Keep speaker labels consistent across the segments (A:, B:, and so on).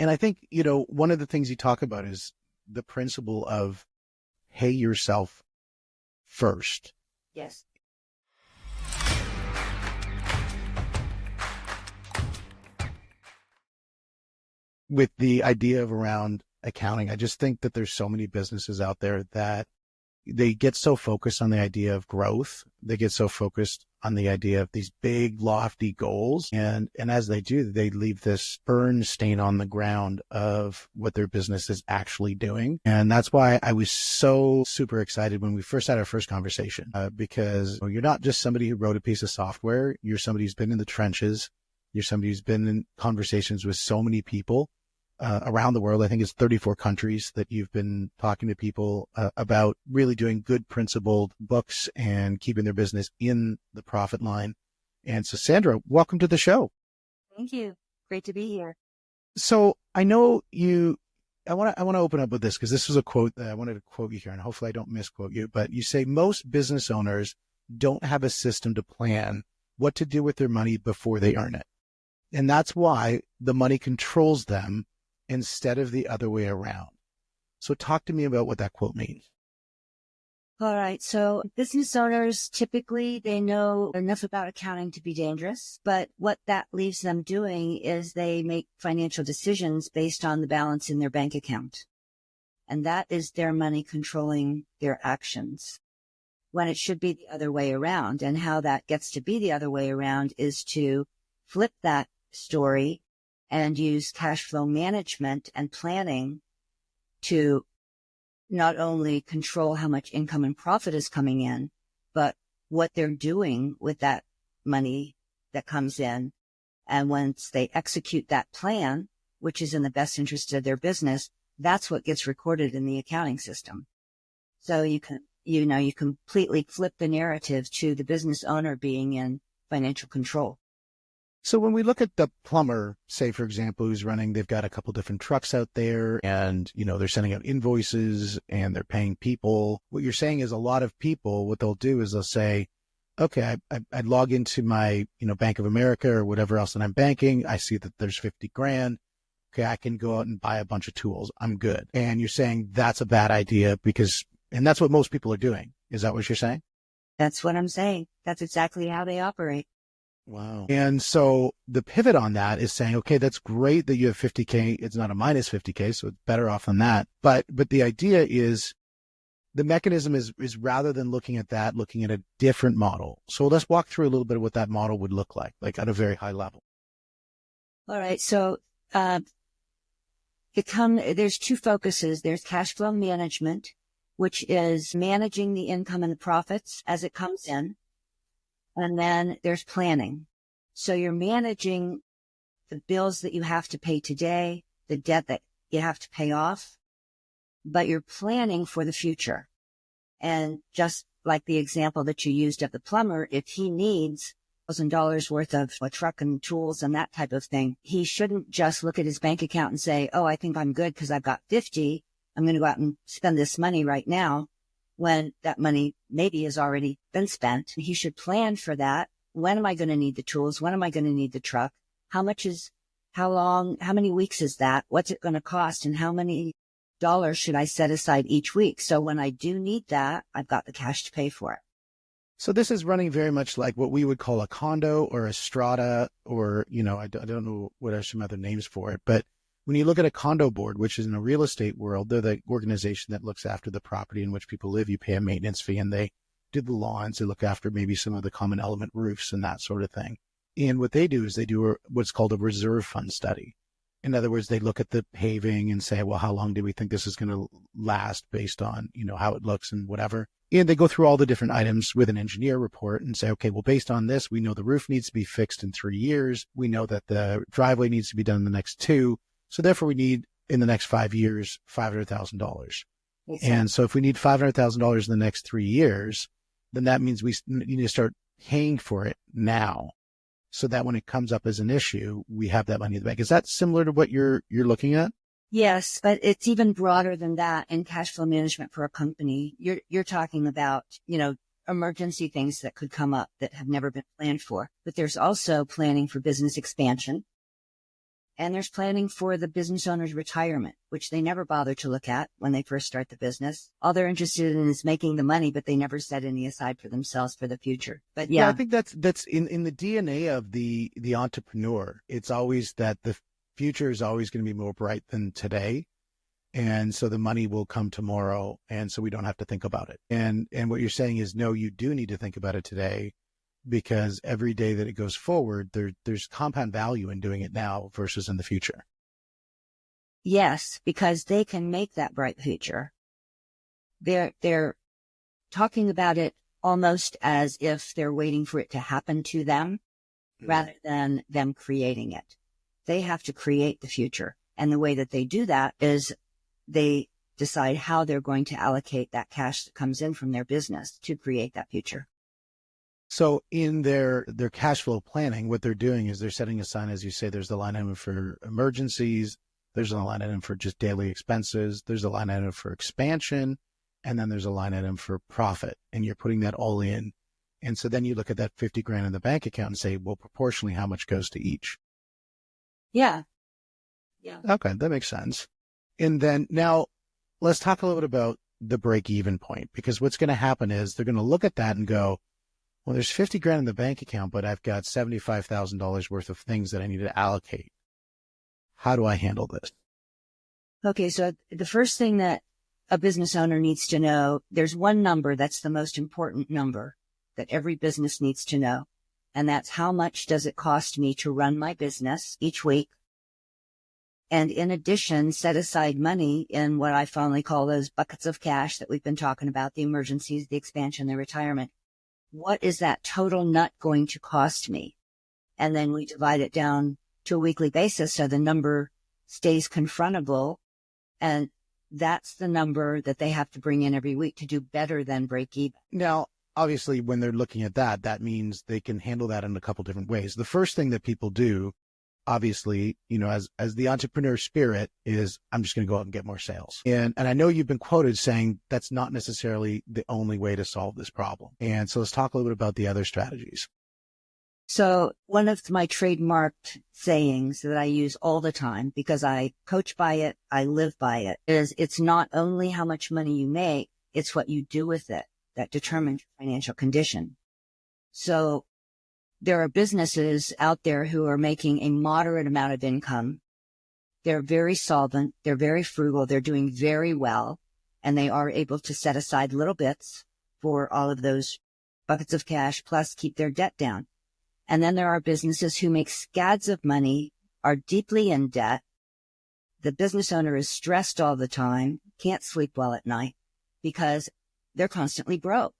A: And I think, one of the things you talk about is the principle of pay yourself first.
B: Yes.
A: With the idea of around accounting, I just think that there's so many businesses out there that they get so focused on the idea of growth. They get so focused on the idea of these big, lofty goals. And as they do, they leave this burn stain on the ground of what their business is actually doing. And that's why I was so super excited when we first had our first conversation, because you're not just somebody who wrote a piece of software. You're somebody who's been in the trenches. You're somebody who's been in conversations with so many people around the world. I think it's 34 countries that you've been talking to people about really doing good principled books and keeping their business in the profit line. And so, Sandra, welcome to the show.
B: Thank you. Great to be here.
A: So I know I want to open up with this because this was a quote that I wanted to quote you here, and hopefully I don't misquote you, but you say most business owners don't have a system to plan what to do with their money before they earn it. And that's why the money controls them instead of the other way around. So talk to me about what that quote means.
B: All right. So business owners, typically they know enough about accounting to be dangerous, but what that leaves them doing is they make financial decisions based on the balance in their bank account. And that is their money controlling their actions when it should be the other way around. And how that gets to be the other way around is to flip that story and use cash flow management and planning to not only control how much income and profit is coming in, but what they're doing with that money that comes in. And once they execute that plan, which is in the best interest of their business, that's what gets recorded in the accounting system. So you completely flip the narrative to the business owner being in financial control.
A: So when we look at the plumber, say, for example, who's they've got a couple different trucks out there and, they're sending out invoices and they're paying people. What you're saying is a lot of people, what they'll do is they'll say, okay, I log into my, Bank of America or whatever else that I'm banking. I see that there's 50 grand. Okay, I can go out and buy a bunch of tools. I'm good. And you're saying that's a bad idea and that's what most people are doing. Is that what you're saying?
B: That's what I'm saying. That's exactly how they operate.
A: Wow. And so the pivot on that is saying, okay, that's great that you have 50K. It's not a minus 50K, so it's better off than that. But the idea is the mechanism is rather than looking at that, looking at a different model. So let's walk through a little bit of what that model would look like at a very high level.
B: All right. So there's two focuses. There's cash flow management, which is managing the income and the profits as it comes in. And then there's planning. So you're managing the bills that you have to pay today, the debt that you have to pay off, but you're planning for the future. And just like the example that you used of the plumber, if he needs $1,000 worth of a truck and tools and that type of thing, he shouldn't just look at his bank account and say, oh, I think I'm good because I've got 50. I'm going to go out and spend this money right now, when that money maybe has already been spent. He should plan for that. When am I going to need the tools? When am I going to need the truck? How many weeks is that? What's it going to cost? And how many dollars should I set aside each week? So when I do need that, I've got the cash to pay for it.
A: So this is running very much like what we would call a condo or a strata, or, I don't know what are some other names for it, but when you look at a condo board, which is in a real estate world, they're the organization that looks after the property in which people live. You pay a maintenance fee and they do the lawns. They look after maybe some of the common element roofs and that sort of thing. And what they do is they do what's called a reserve fund study. In other words, they look at the paving and say, well, how long do we think this is going to last based on, how it looks and whatever. And they go through all the different items with an engineer report and say, okay, well, based on this, we know the roof needs to be fixed in 3 years. We know that the driveway needs to be done in the next 2. So therefore, we need, in the next 5 years, $500,000. Exactly. And so if we need $500,000 in the next 3 years, then that means we need to start paying for it now, so that when it comes up as an issue, we have that money in the bank. Is that similar to what you're looking at?
B: Yes, but it's even broader than that in cash flow management for a company. You're talking about, emergency things that could come up that have never been planned for. But there's also planning for business expansion. And there's planning for the business owner's retirement, which they never bother to look at when they first start the business. All they're interested in is making the money, but they never set any aside for themselves for the future. But
A: Yeah, I
B: yeah,
A: think that's in the DNA of the entrepreneur. It's always that the future is always going to be more bright than today. And so the money will come tomorrow. And so we don't have to think about it. And what you're saying is, no, you do need to think about it today, because every day that it goes forward, there's compound value in doing it now versus in the future.
B: yes, because they can make that bright future. They're talking about it almost as if they're waiting for it to happen to them rather than them creating it. They have to create the future. And the way that they do that is they decide how they're going to allocate that cash that comes in from their business to create that future.
A: So in their cash flow planning, what they're doing is they're setting aside, as you say, there's the line item for emergencies, there's a line item for just daily expenses, there's a line item for expansion, and then there's a line item for profit, and you're putting that all in. And so then you look at that 50 grand in the bank account and say, well, proportionally, how much goes to each?
B: Yeah. Yeah.
A: Okay, that makes sense. And then now let's talk a little bit about the break-even point, because what's going to happen is they're going to look at that and go, well, there's 50 grand in the bank account, but I've got $75,000 worth of things that I need to allocate. How do I handle this?
B: Okay. So the first thing that a business owner needs to know, there's one number that's the most important number that every business needs to know. And that's how much does it cost me to run my business each week? And in addition, set aside money in what I fondly call those buckets of cash that we've been talking about, the emergencies, the expansion, the retirement. What is that total nut going to cost me? And then we divide it down to a weekly basis so the number stays confrontable. And that's the number that they have to bring in every week to do better than break even.
A: Now, obviously, when they're looking at that, that means they can handle that in a couple different ways. The first thing that people do, obviously, as the entrepreneur spirit, is I'm just going to go out and get more sales. And I know you've been quoted saying that's not necessarily the only way to solve this problem. And so let's talk a little bit about the other strategies.
B: So one of my trademarked sayings that I use all the time, because I coach by it, I live by it, is it's not only how much money you make, it's what you do with it that determines your financial condition. So there are businesses out there who are making a moderate amount of income. They're very solvent. They're very frugal. They're doing very well. And they are able to set aside little bits for all of those buckets of cash, plus keep their debt down. And then there are businesses who make scads of money, are deeply in debt. The business owner is stressed all the time, can't sleep well at night because they're constantly broke.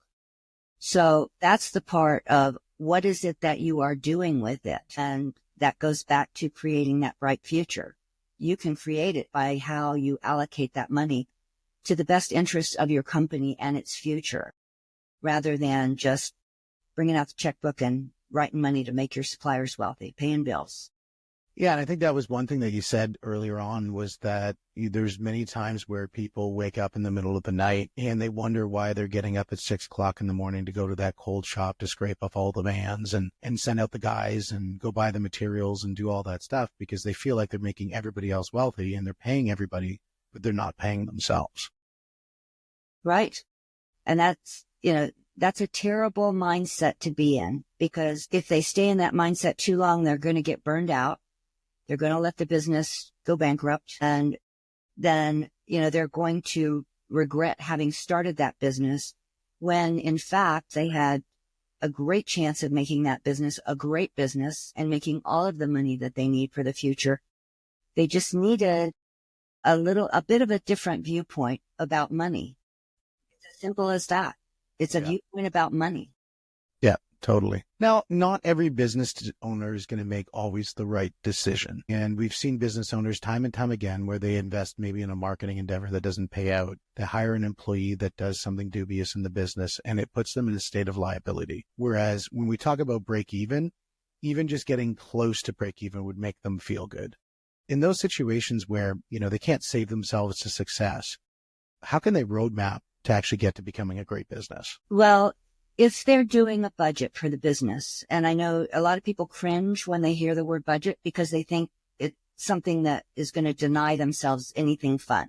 B: So that's the part of what is it that you are doing with it? And that goes back to creating that bright future. You can create it by how you allocate that money to the best interest of your company and its future, rather than just bringing out the checkbook and writing money to make your suppliers wealthy, paying bills.
A: Yeah, and I think that was one thing that you said earlier on, was that there's many times where people wake up in the middle of the night and they wonder why they're getting up at 6 o'clock in the morning to go to that cold shop to scrape off all the vans and send out the guys and go buy the materials and do all that stuff, because they feel like they're making everybody else wealthy and they're paying everybody, but they're not paying themselves.
B: Right. And that's a terrible mindset to be in, because if they stay in that mindset too long, they're going to get burned out. They're going to let the business go bankrupt. And then, they're going to regret having started that business when in fact they had a great chance of making that business a great business and making all of the money that they need for the future. They just needed a bit of a different viewpoint about money. It's as simple as that. It's a viewpoint about money.
A: Yeah, totally. Now, not every business owner is going to make always the right decision. And we've seen business owners time and time again where they invest maybe in a marketing endeavor that doesn't pay out. They hire an employee that does something dubious in the business, and it puts them in a state of liability. Whereas when we talk about break even just getting close to break even would make them feel good. In those situations where, they can't save themselves to success, how can they roadmap to actually get to becoming a great business?
B: Well, if they're doing a budget for the business, and I know a lot of people cringe when they hear the word budget because they think something that is going to deny themselves anything fun.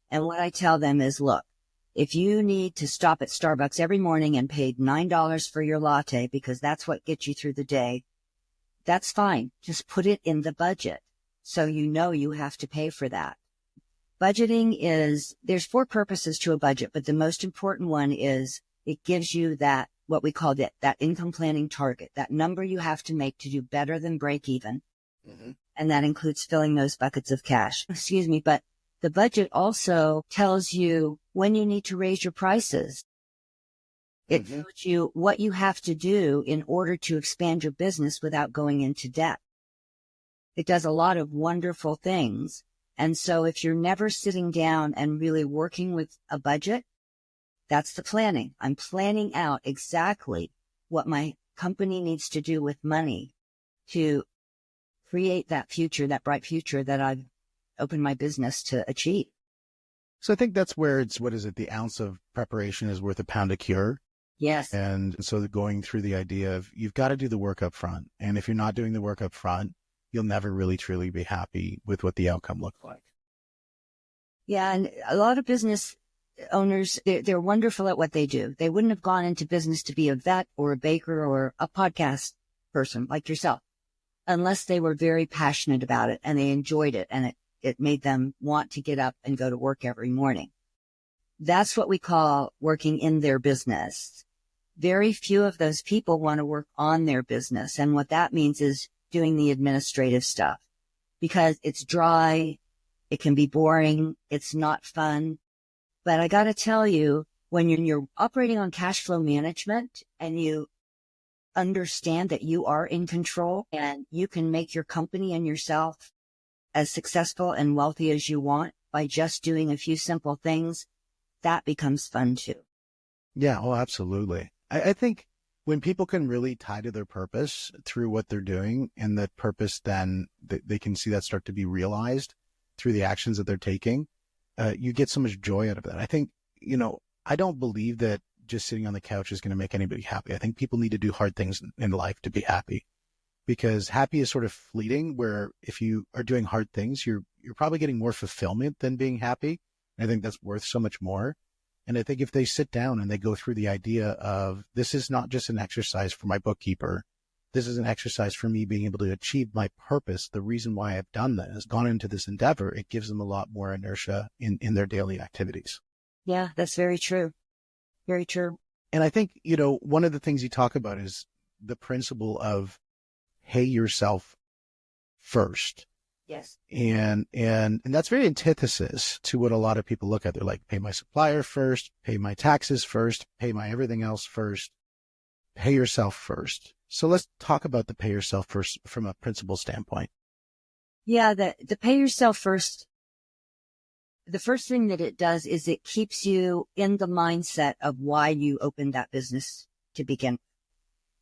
B: And what I tell them is, look, if you need to stop at Starbucks every morning and pay $9 for your latte because that's what gets you through the day, that's fine. Just put it in the budget so you know you have to pay for that. Budgeting there's 4 purposes to a budget, but the most important one is it gives you that, what we call that income planning target, that number you have to make to do better than break even. Mm-hmm. And that includes filling those buckets of cash. Excuse me, but the budget also tells you when you need to raise your prices. It tells you what you have to do in order to expand your business without going into debt. It does a lot of wonderful things. And so if you're never sitting down and really working with a budget, that's the planning. I'm planning out exactly what my company needs to do with money to create that future, that bright future that I've opened my business to achieve.
A: So I think that's where it's, what is it? The ounce of preparation is worth a pound of cure.
B: Yes.
A: And so going through the idea of you've got to do the work up front. And if you're not doing the work up front, you'll never really truly be happy with what the outcome looks like.
B: Yeah. And a lot of business owners, they're wonderful at what they do. They wouldn't have gone into business to be a vet or a baker or a podcast person like yourself unless they were very passionate about it and they enjoyed it and it made them want to get up and go to work every morning. That's what we call working in their business. Very few of those people want to work on their business. And what that means is doing the administrative stuff because it's dry. It can be boring. It's not fun. But I got to tell you, when you're operating on cash flow management and you understand that you are in control and you can make your company and yourself as successful and wealthy as you want by just doing a few simple things, that becomes fun too.
A: Yeah, oh, absolutely. I think when people can really tie to their purpose through what they're doing and that purpose, then they can see that start to be realized through the actions that they're taking, you get so much joy out of that. I think, I don't believe that just sitting on the couch is going to make anybody happy. I think people need to do hard things in life to be happy, because happy is sort of fleeting, where if you are doing hard things, you're probably getting more fulfillment than being happy. And I think that's worth so much more. And I think if they sit down and they go through the idea of, this is not just an exercise for my bookkeeper, this is an exercise for me being able to achieve my purpose, the reason why I've done this, gone into this endeavor, it gives them a lot more inertia in their daily activities.
B: Yeah, that's very true. Very true.
A: And I think, one of the things you talk about is the principle of pay yourself first.
B: Yes.
A: And that's very antithesis to what a lot of people look at. They're like, pay my supplier first, pay my taxes first, pay my everything else first, pay yourself first. So let's talk about the pay yourself first from a principle standpoint.
B: Yeah, the pay yourself first. The first thing that it does is it keeps you in the mindset of why you opened that business to begin with.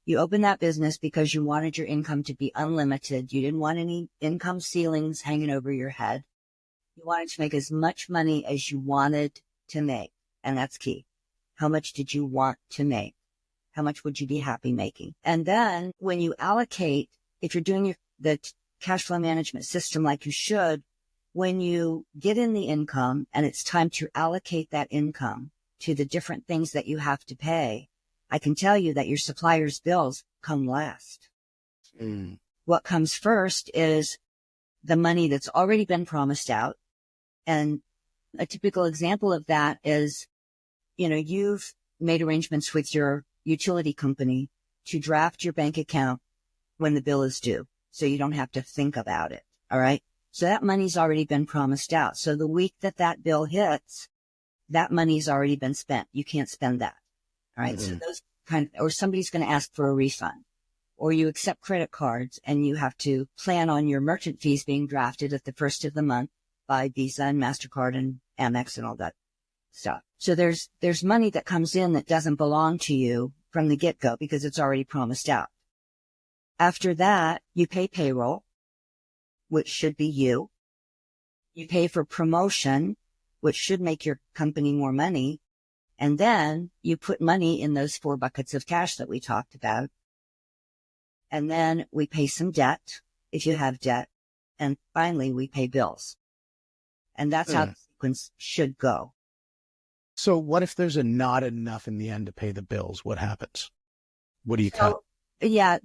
B: You opened that business because you wanted your income to be unlimited. You didn't want any income ceilings hanging over your head. You wanted to make as much money as you wanted to make. And that's key. How much did you want to make? How much would you be happy making? And then when you allocate, if you're doing the cash flow management system like you should, when you get in the income and it's time to allocate that income to the different things that you have to pay, I can tell you that your supplier's bills come last. What comes first is the money that's already been promised out. And a typical example of that is, you've made arrangements with your utility company to draft your bank account when the bill is due, so you don't have to think about it. All right. So that money's already been promised out. So the week that bill hits, that money's already been spent. You can't spend that. All right. So those or somebody's going to ask for a refund, or you accept credit cards and you have to plan on your merchant fees being drafted at the first of the month by Visa and MasterCard and Amex and all that stuff. So there's money that comes in that doesn't belong to you from the get-go because it's already promised out. After that, you pay payroll, which should be you. You pay for promotion, which should make your company more money. And then you put money in those 4 buckets of cash that we talked about. And then we pay some debt, if you have debt. And finally, we pay bills. And that's how the sequence should go.
A: So what if there's not enough in the end to pay the bills? What happens? What do you cut?
B: Yeah,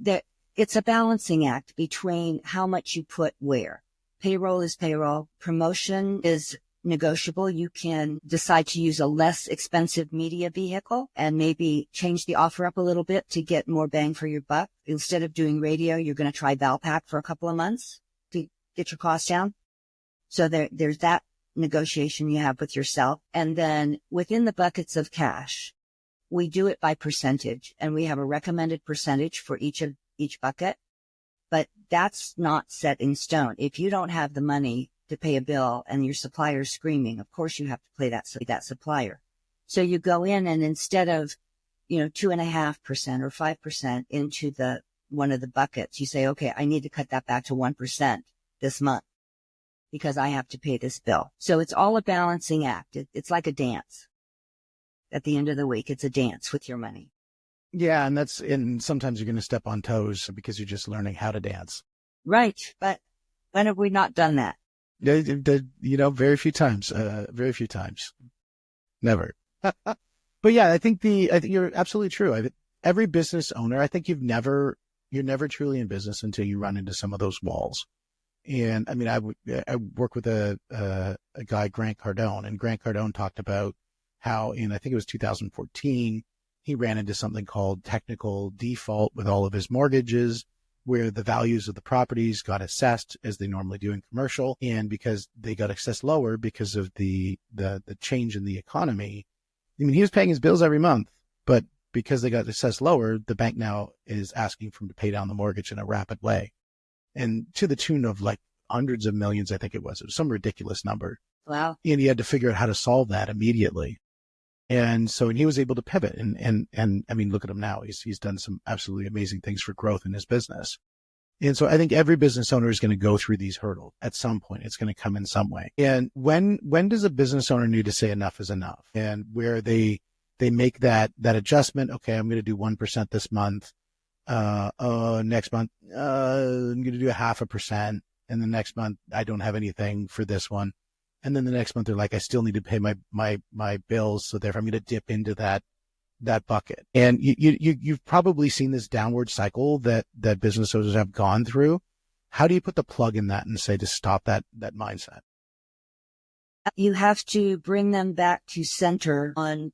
B: it's a balancing act between how much you put where. Payroll is payroll. Promotion is negotiable. You can decide to use a less expensive media vehicle and maybe change the offer up a little bit to get more bang for your buck. Instead of doing radio, you're going to try Valpak for a couple of months to get your costs down. So there's that negotiation you have with yourself. And then within the buckets of cash, we do it by percentage, and we have a recommended percentage for each bucket, but that's not set in stone. If you don't have the money to pay a bill and your supplier's screaming, of course you have to pay that supplier. So you go in, and instead of, 2.5% or 5% into one of the buckets, you say, okay, I need to cut that back to 1% this month because I have to pay this bill. So it's all a balancing act. It's like a dance. At the end of the week, it's a dance with your money.
A: Yeah. And sometimes you're going to step on toes because you're just learning how to dance.
B: Right. But when have we not done that?
A: Very few times, never. But yeah, I think you're absolutely true. Every business owner, I think you're never truly in business until you run into some of those walls. And I mean, I work with a guy, Grant Cardone, and Grant Cardone talked about how I think it was 2014, he ran into something called technical default with all of his mortgages, where the values of the properties got assessed as they normally do in commercial. And because they got assessed lower because of the change in the economy, I mean, he was paying his bills every month, but because they got assessed lower, the bank now is asking for him to pay down the mortgage in a rapid way. And to the tune of like hundreds of millions, I think it was some ridiculous number.
B: Wow.
A: And he had to figure out how to solve that immediately. And so he was able to pivot. And I mean, look at him now. He's done some absolutely amazing things for growth in his business. And so I think every business owner is going to go through these hurdles at some point. It's going to come in some way. And when does a business owner need to say enough is enough? And where they make that adjustment. Okay, I'm going to do 1% this month. Next month, I'm going to do 0.5%. And the next month, I don't have anything for this one. And then the next month, they're like, I still need to pay my bills. So therefore I'm going to dip into that bucket. And you've probably seen this downward cycle that business owners have gone through. How do you put the plug in that and say to stop that mindset?
B: You have to bring them back to center on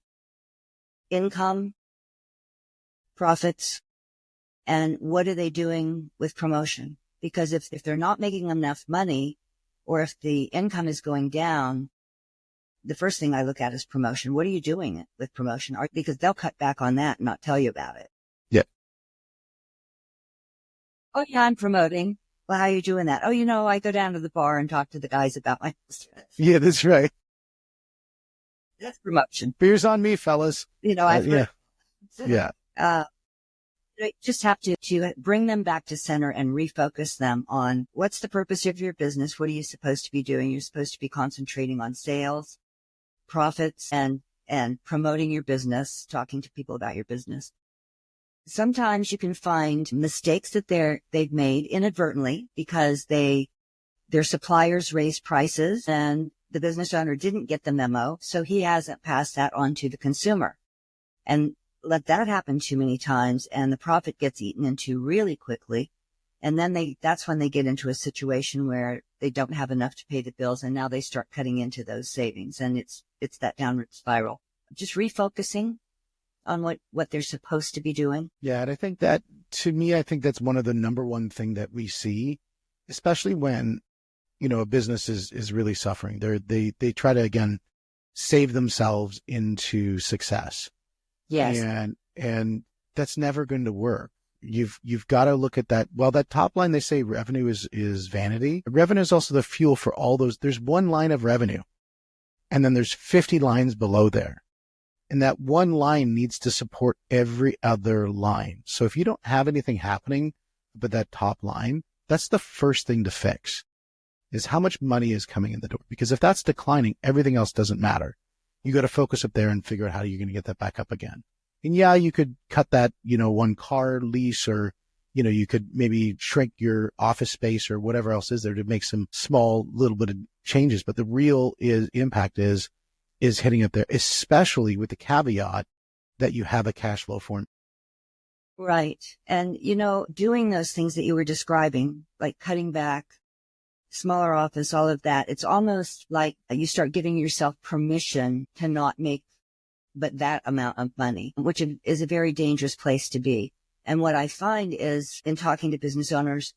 B: income, profits, and what are they doing with promotion? Because if they're not making enough money, or if the income is going down, the first thing I look at is promotion. What are you doing with promotion? Because they'll cut back on that and not tell you about it.
A: Yeah.
B: Oh, yeah, I'm promoting. Well, how are you doing that? Oh, I go down to the bar and talk to the guys about my business.
A: Yeah, that's right.
B: That's promotion.
A: Beers on me, fellas.
B: I've heard.
A: Yeah.
B: You just have to bring them back to center and refocus them on what's the purpose of your business? What are you supposed to be doing? You're supposed to be concentrating on sales, profits, and promoting your business, talking to people about your business. Sometimes you can find mistakes that they've made inadvertently because their suppliers raised prices and the business owner didn't get the memo, so he hasn't passed that on to the consumer. And let that happen too many times, and the profit gets eaten into really quickly. And then that's when they get into a situation where they don't have enough to pay the bills, and now they start cutting into those savings, and it's that downward spiral. Just refocusing on what they're supposed to be doing.
A: Yeah, and I think that, to me, I think that's one of the number one thing that we see, especially when, a business is really suffering. They try to, again, save themselves into success.
B: Yes.
A: And that's never going to work. You've got to look at that. Well, that top line, they say revenue is vanity. Revenue is also the fuel for all those. There's one line of revenue, and then there's 50 lines below there. And that one line needs to support every other line. So if you don't have anything happening but that top line, that's the first thing to fix, is how much money is coming in the door. Because if that's declining, everything else doesn't matter. You got to focus up there and figure out how you're going to get that back up again. And yeah, you could cut that, one car lease or, You could maybe shrink your office space or whatever else is there to make some small little bit of changes. But the real impact is hitting up there, especially with the caveat that you have a cash flow formula.
B: Right. And, doing those things that you were describing, like cutting back, smaller office, all of that, it's almost like you start giving yourself permission to not make but that amount of money, which is a very dangerous place to be. And what I find is in talking to business owners,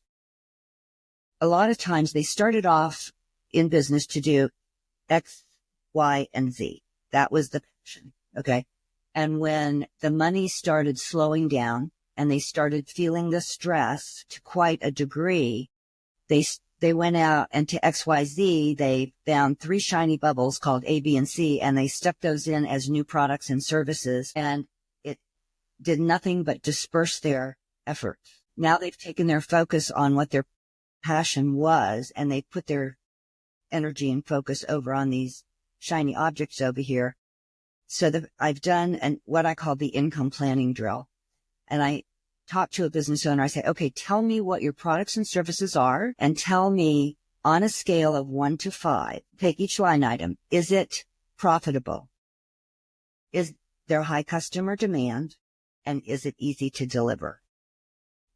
B: a lot of times they started off in business to do X, Y, and Z. That was the passion. Okay. And when the money started slowing down and they started feeling the stress to quite a degree, they went out and to XYZ, they found 3 shiny bubbles called A, B, and C, and they stuck those in as new products and services. And it did nothing but disperse their effort. Now they've taken their focus on what their passion was, and they put their energy and focus over on these shiny objects over here. So I've done what I call the income planning drill. And I talk to a business owner. I say, okay, tell me what your products and services are and tell me on a scale of 1 to 5, take each line item. Is it profitable? Is there high customer demand? And is it easy to deliver?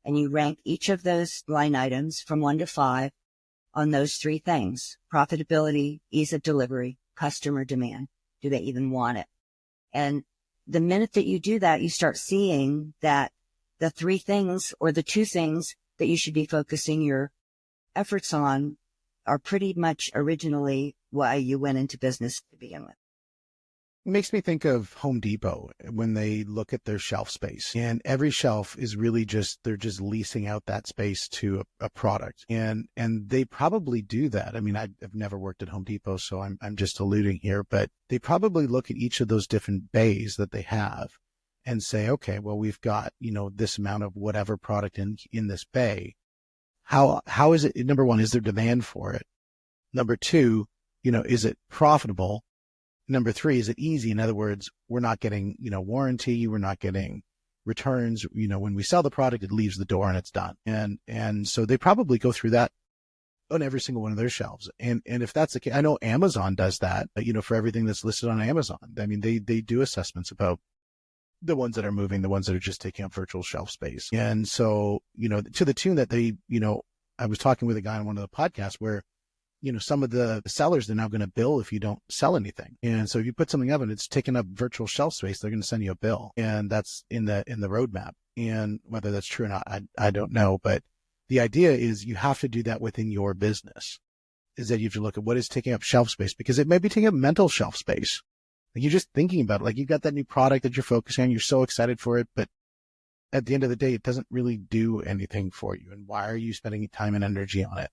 B: And you rank each of those line items from 1 to 5 on those 3 things: profitability, ease of delivery, customer demand. Do they even want it? And the minute that you do that, you start seeing that the 3 things or the 2 things that you should be focusing your efforts on are pretty much originally why you went into business to begin with.
A: It makes me think of Home Depot when they look at their shelf space, and every shelf is really they're just leasing out that space to a product. And they probably do that. I mean, I've never worked at Home Depot, so I'm just alluding here, but they probably look at each of those different bays that they have and say, okay, well, we've got, this amount of whatever product in this bay. How is it? Number one, is there demand for it? Number 2, is it profitable? Number 3, is it easy? In other words, we're not getting, warranty. We're not getting returns. When we sell the product, it leaves the door and it's done. And so they probably go through that on every single one of their shelves. And if that's the case, I know Amazon does that, for everything that's listed on Amazon. I mean, they do assessments about the ones that are moving, the ones that are just taking up virtual shelf space. And so, to the tune that they, I was talking with a guy on one of the podcasts where, some of the sellers, they're now going to bill if you don't sell anything. And so if you put something up and it's taking up virtual shelf space, they're going to send you a bill. And that's in the roadmap. And whether that's true or not, I don't know. But the idea is you have to do that within your business, is that you have to look at what is taking up shelf space, because it may be taking up mental shelf space. Like, you're just thinking about it. Like, you've got that new product that you're focusing on. You're so excited for it. But at the end of the day, it doesn't really do anything for you. And why are you spending time and energy on it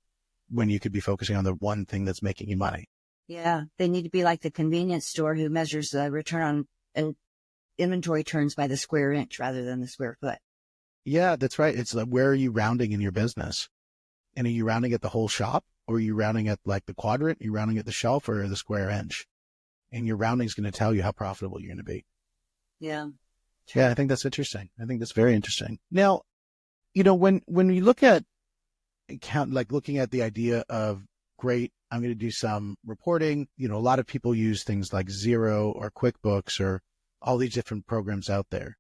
A: when you could be focusing on the one thing that's making you money?
B: Yeah. They need to be like the convenience store who measures the return on and inventory turns by the square inch rather than the square foot.
A: Yeah, that's right. It's like, where are you rounding in your business? And are you rounding at the whole shop, or are you rounding at like the quadrant? Are you rounding at the shelf or the square inch? And your rounding is going to tell you how profitable you're going to be.
B: Yeah.
A: Yeah, I think that's interesting. I think that's very interesting. Now, when we look at looking at the idea of, great, I'm going to do some reporting. A lot of people use things like Xero or QuickBooks or all these different programs out there.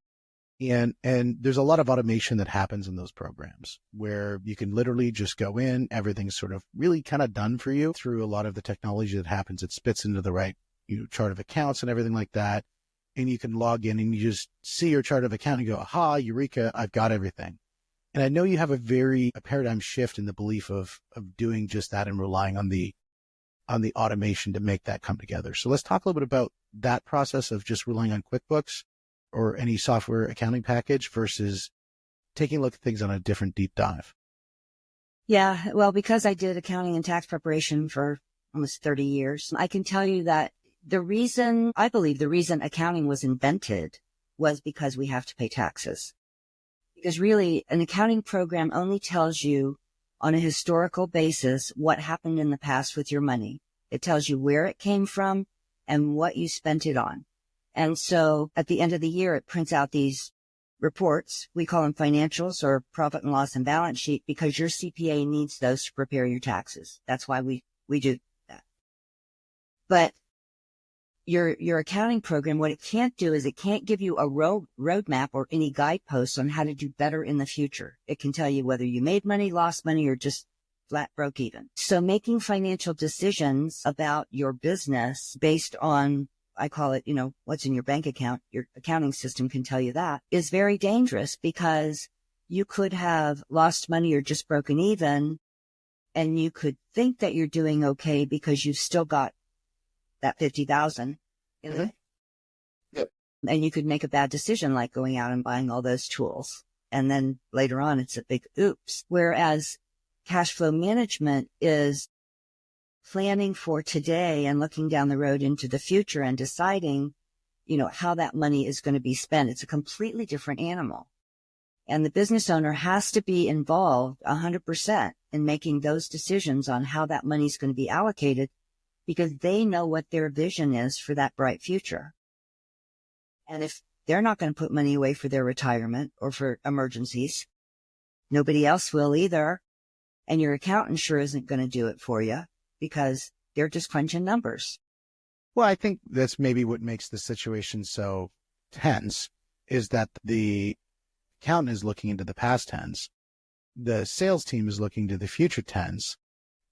A: And there's a lot of automation that happens in those programs where you can literally just go in, everything's sort of really kind of done for you through a lot of the technology that happens. It spits into the right, chart of accounts and everything like that. And you can log in and you just see your chart of account and go, aha, eureka, I've got everything. And I know you have a paradigm shift in the belief of doing just that and relying on the automation to make that come together. So let's talk a little bit about that process of just relying on QuickBooks or any software accounting package versus taking a look at things on a different deep dive.
B: Yeah. Well, because I did accounting and tax preparation for almost 30 years, I can tell you that I believe the reason accounting was invented was because we have to pay taxes. Because really, an accounting program only tells you on a historical basis what happened in the past with your money. It tells you where it came from and what you spent it on. And so at the end of the year, it prints out these reports. We call them financials or profit and loss and balance sheet because your CPA needs those to prepare your taxes. That's why we do that. But your accounting program, what it can't do is it can't give you a roadmap or any guideposts on how to do better in the future. It can tell you whether you made money, lost money, or just flat broke even. So making financial decisions about your business based on, I call it, what's in your bank account, your accounting system can tell you that, is very dangerous because you could have lost money or just broken even, and you could think that you're doing okay because you've still got that 50,000 in the bank.
A: Yep.
B: And you could make a bad decision like going out and buying all those tools. And then later on, it's a big oops. Whereas cash flow management is planning for today and looking down the road into the future and deciding, how that money is going to be spent. It's a completely different animal. And the business owner has to be involved 100% in making those decisions on how that money is going to be allocated because they know what their vision is for that bright future. And if they're not going to put money away for their retirement or for emergencies, nobody else will either. And your accountant sure isn't going to do it for you because they're just crunching numbers.
A: Well, I think that's maybe what makes the situation so tense is that the accountant is looking into the past tense, the sales team is looking to the future tense,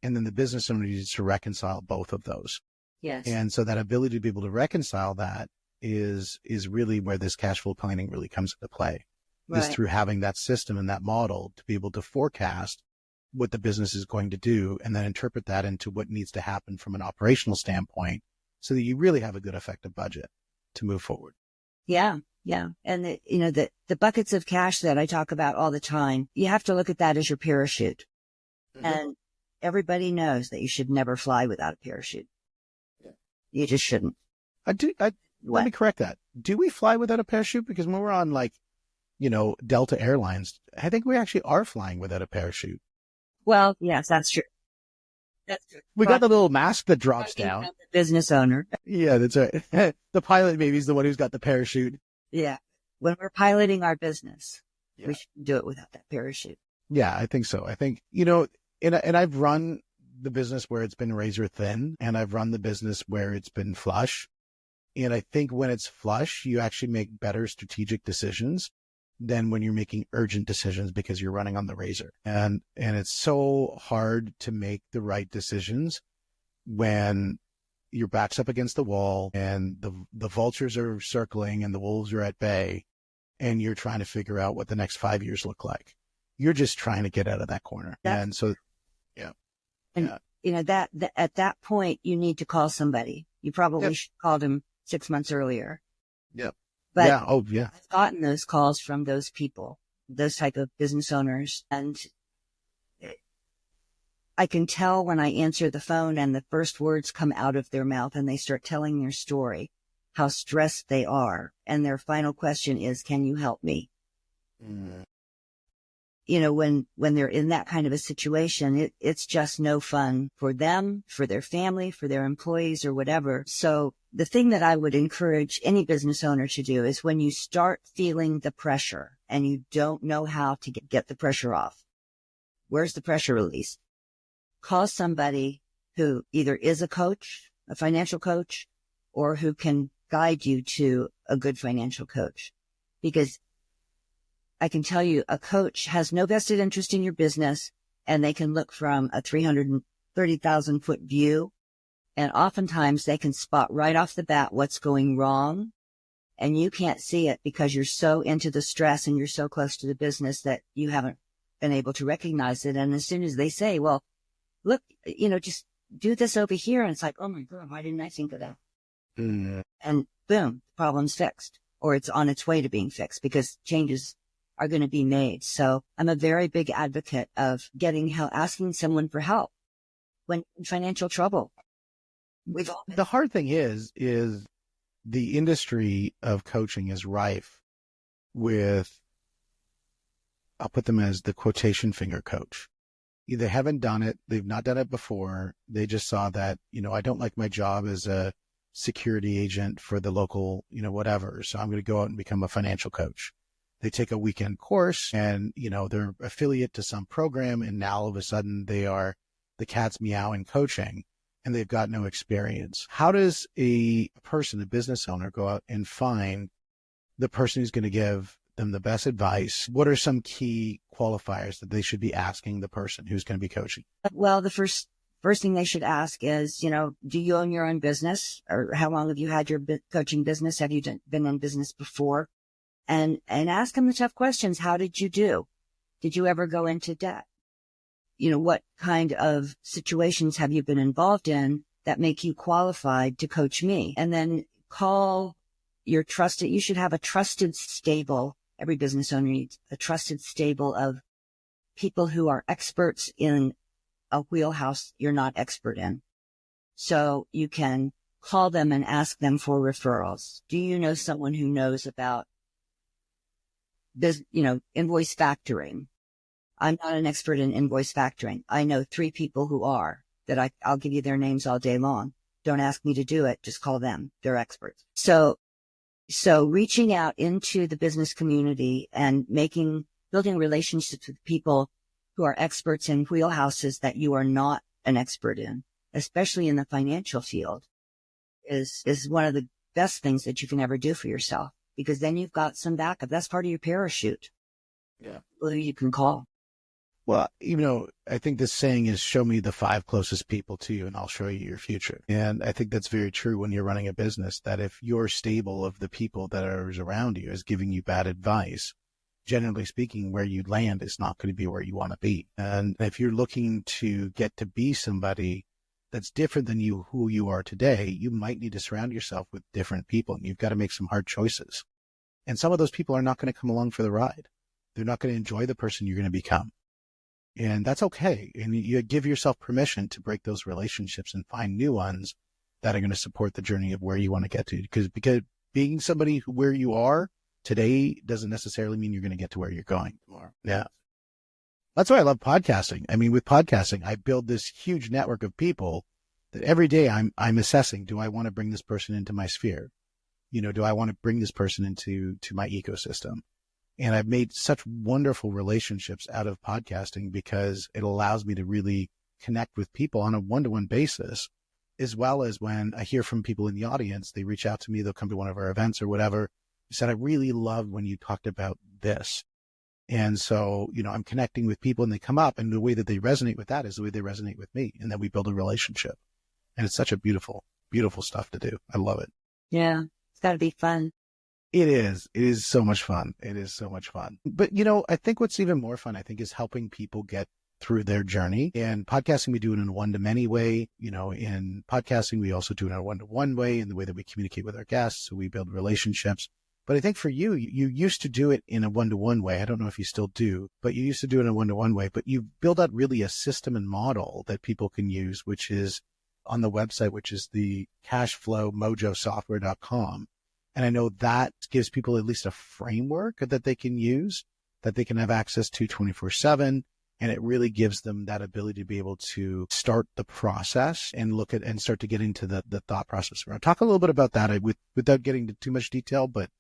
A: and then the business owner needs to reconcile both of those.
B: Yes.
A: And so that ability to be able to reconcile that is really where this cash flow planning really comes into play,
B: Right.
A: is through having that system and that model to be able to forecast what the business is going to do and then interpret that into what needs to happen from an operational standpoint so that you really have a good effective budget to move forward.
B: Yeah. Yeah. And the buckets of cash that I talk about all the time, you have to look at that as your parachute. Mm-hmm. And everybody knows that you should never fly without a parachute. Yeah. You just shouldn't.
A: Let me correct that. Do we fly without a parachute? Because when we're on Delta Airlines, I think we actually are flying without a parachute.
B: Well, yes, that's true. That's true.
A: We got the little mask that drops down.
B: The business owner.
A: Yeah, that's right. The pilot maybe is the one who's got the parachute.
B: Yeah. When we're piloting our business, we should do it without that parachute.
A: Yeah, I think so. I think, and I've run the business where it's been razor thin, and I've run the business where it's been flush. And I think when it's flush, you actually make better strategic decisions than when you're making urgent decisions because you're running on the razor. And it's so hard to make the right decisions when your back's up against the wall and the vultures are circling and the wolves are at bay and you're trying to figure out what the next 5 years look like. You're just trying to get out of that corner. And so, yeah.
B: And, that at that point, you need to call somebody. You probably should have called him 6 months earlier.
A: Yep.
B: But
A: yeah. Oh, yeah.
B: I've gotten those calls from those people, those type of business owners. And I can tell when I answer the phone and the first words come out of their mouth and they start telling their story, how stressed they are. And their final question is, can you help me? Mm. When they're in that kind of a situation, it's just no fun for them, for their family, for their employees or whatever. So the thing that I would encourage any business owner to do is when you start feeling the pressure and you don't know how to get the pressure off, where's the pressure release? Call somebody who either is a coach, a financial coach, or who can guide you to a good financial coach. Because I can tell you a coach has no vested interest in your business and they can look from a 330,000 foot view. And oftentimes they can spot right off the bat what's going wrong. And you can't see it because you're so into the stress and you're so close to the business that you haven't been able to recognize it. And as soon as they say, well, look, just do this over here. And it's like, oh my God, why didn't I think of that? Mm. And boom, problem's fixed, or it's on its way to being fixed because changes are going to be made. So I'm a very big advocate of getting help, asking someone for help when in financial trouble.
A: The hard thing is the industry of coaching is rife with, I'll put them as the quotation finger coach. They haven't done it. They've not done it before. They just saw that, I don't like my job as a security agent for the local, whatever. So I'm going to go out and become a financial coach. they take a weekend course and, they're affiliate to some program. And now all of a sudden they are the cat's meowing coaching and they've got no experience. How does a person, a business owner, go out and find the person who's going to give them the best advice? What are some key qualifiers that they should be asking the person who's going to be coaching?
B: Well, the first thing they should ask is, do you own your own business, or how long have you had your coaching business? Have you been in business before? And ask them the tough questions. How did you do? Did you ever go into debt? What kind of situations have you been involved in that make you qualified to coach me? And then call your trusted, you should have a trusted stable. Every business owner needs a trusted stable of people who are experts in a wheelhouse you're not expert in. So you can call them and ask them for referrals. Do you know someone who knows about invoice factoring? I'm not an expert in invoice factoring. I know 3 people who are, that I'll give you their names all day long. Don't ask me to do it. Just call them. They're experts. So reaching out into the business community and building relationships with people who are experts in wheelhouses that you are not an expert in, especially in the financial field, is one of the best things that you can ever do for yourself, because then you've got some backup. That's part of your parachute.
A: Yeah.
B: Who you can call.
A: Well, I think this saying is, show me the 5 closest people to you and I'll show you your future. And I think that's very true when you're running a business, that if your stable of the people that are around you is giving you bad advice, generally speaking, where you land is not going to be where you want to be. And if you're looking to get to be somebody that's different than who you are today, you might need to surround yourself with different people, and you've got to make some hard choices. And some of those people are not going to come along for the ride. They're not going to enjoy the person you're going to become. And that's okay. And you give yourself permission to break those relationships and find new ones that are going to support the journey of where you want to get to. Because being somebody where you are today doesn't necessarily mean you're going to get to where you're going tomorrow. Yeah. That's why I love podcasting. I mean, with podcasting, I build this huge network of people that every day I'm assessing, do I want to bring this person into my sphere? Do I want to bring this person into my ecosystem? And I've made such wonderful relationships out of podcasting because it allows me to really connect with people on a one-to-one basis, as well as when I hear from people in the audience, they reach out to me, they'll come to one of our events or whatever. They said, I really loved when you talked about this. And so, I'm connecting with people and they come up, and the way that they resonate with that is the way they resonate with me. And then we build a relationship. And it's such a beautiful, beautiful stuff to do. I love it.
B: Yeah. It's got to be fun.
A: It is. It is so much fun. It is so much fun. But, I think what's even more fun, is helping people get through their journey. And podcasting, we do it in a one-to-many way. In podcasting, we also do it in a one-to-one way in the way that we communicate with our guests. So we build relationships. But I think for you used to do it in a one-to-one way. I don't know if you still do, but you used to do it in a one-to-one way. But you build out really a system and model that people can use, which is on the website, which is the cashflowmojosoftware.com. And I know that gives people at least a framework that they can use, that they can have access to 24/7. And it really gives them that ability to be able to start the process and look at and start to get into the thought process around. Talk a little bit about that without getting into too much detail, but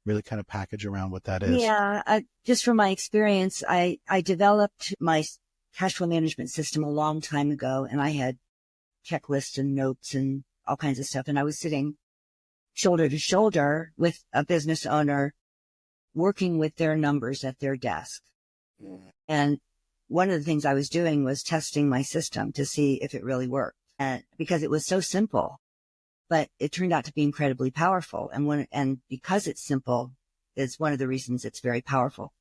A: really kind of package around what that is.
B: Yeah. Just from my experience, I developed my cash flow management system a long time ago, and I had checklists and notes and all kinds of stuff. And I was sitting shoulder to shoulder with a business owner working with their numbers at their desk. And one of the things I was doing was testing my system to see if it really worked. And because it was so simple, but it turned out to be incredibly powerful. And because it's simple is one of the reasons it's very powerful.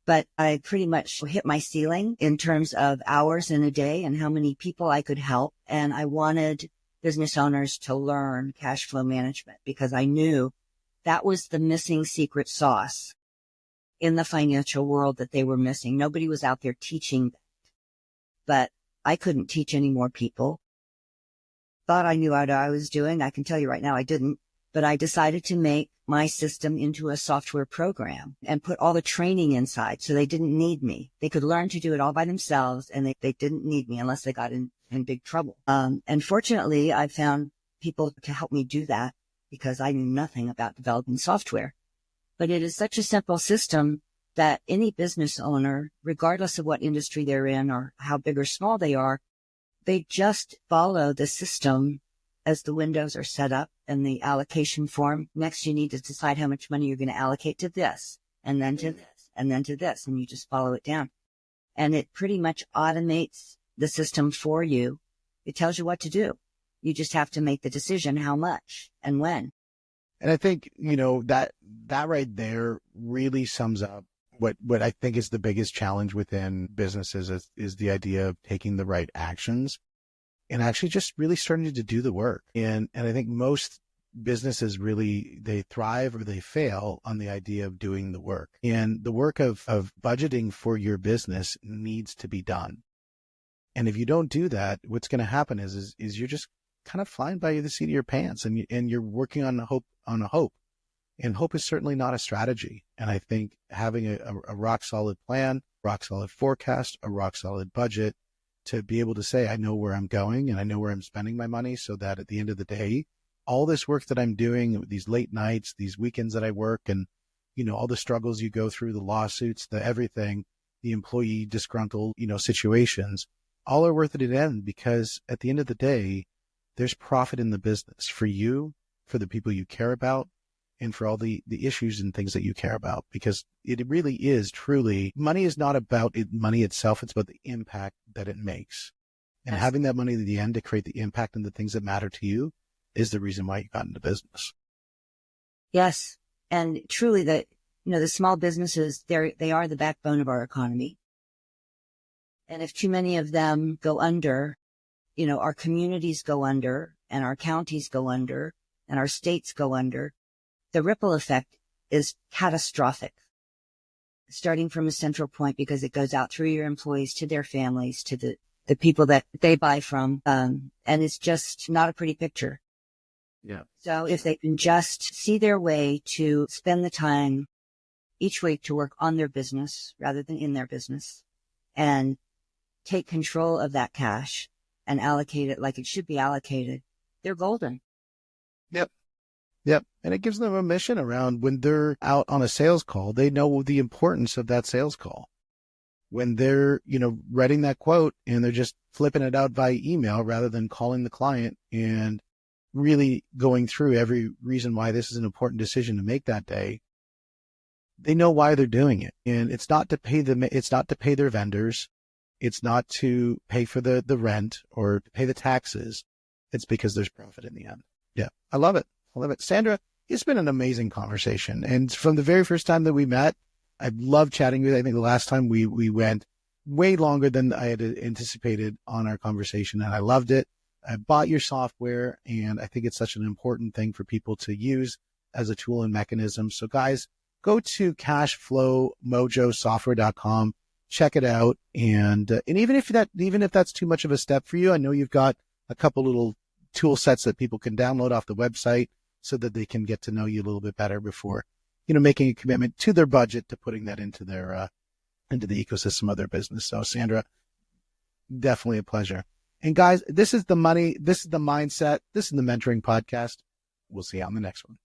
B: But I pretty much hit my ceiling in terms of hours in a day and how many people I could help. And I wanted business owners to learn cash flow management because I knew that was the missing secret sauce in the financial world that they were missing. Nobody was out there teaching that. But I couldn't teach any more people. Thought I knew what I was doing. I can tell you right now I didn't. But I decided to make my system into a software program and put all the training inside so they didn't need me. They could learn to do it all by themselves, and they didn't need me unless they got in big trouble. And fortunately, I found people to help me do that because I knew nothing about developing software. But it is such a simple system that any business owner, regardless of what industry they're in or how big or small they are, they just follow the system as the windows are set up and the allocation form. Next, you need to decide how much money you're going to allocate to this, and then to this, and then to this, and you just follow it down. And it pretty much automates the system for you. It tells you what to do. You just have to make the decision how much and when.
A: And I think, that right there really sums up what I think is the biggest challenge within businesses is the idea of taking the right actions and actually just really starting to do the work. And I think most businesses really, they thrive or they fail on the idea of doing the work. And the work of budgeting for your business needs to be done. And if you don't do that, what's going to happen is you're just kind of flying by the seat of your pants, and you're working on a hope. And hope is certainly not a strategy. And I think having a rock solid plan, rock solid forecast, a rock solid budget to be able to say, I know where I'm going and I know where I'm spending my money, so that at the end of the day, all this work that I'm doing, these late nights, these weekends that I work, and, all the struggles you go through, the lawsuits, the everything, the employee disgruntled, situations, all are worth it in the end, because at the end of the day, there's profit in the business for you, for the people you care about, and for all the issues and things that you care about, because it really is truly, money is not about money itself. It's about the impact that it makes. And
B: Yes.
A: having that money at the end to create the impact and the things that matter to you is the reason why you got into business.
B: Yes. And truly the small businesses, they are the backbone of our economy. And if too many of them go under, our communities go under, and our counties go under, and our states go under, the ripple effect is catastrophic, starting from a central point, because it goes out through your employees to their families, to the people that they buy from. And it's just not a pretty picture.
A: Yeah.
B: So if they can just see their way to spend the time each week to work on their business rather than in their business, and take control of that cash and allocate it like it should be allocated, they're golden.
A: Yep. And it gives them a mission around when they're out on a sales call, they know the importance of that sales call. When they're, writing that quote and they're just flipping it out by email rather than calling the client and really going through every reason why this is an important decision to make that day, they know why they're doing it. And it's not to pay them, it's not to pay their vendors. It's not to pay for the rent or to pay the taxes. It's because there's profit in the end. Yeah. I love it. Sandra, it's been an amazing conversation. And from the very first time that we met, I loved chatting with you. I think the last time we went way longer than I had anticipated on our conversation, and I loved it. I bought your software, and I think it's such an important thing for people to use as a tool and mechanism. So guys, go to cashflowmojosoftware.com, check it out. And even if that's too much of a step for you, I know you've got a couple little tool sets that people can download off the website so that they can get to know you a little bit better before, making a commitment to their budget to putting that into their, into the ecosystem of their business. So Sandra, definitely a pleasure. And guys, this is the mindset. This is the mentoring podcast. We'll see you on the next one.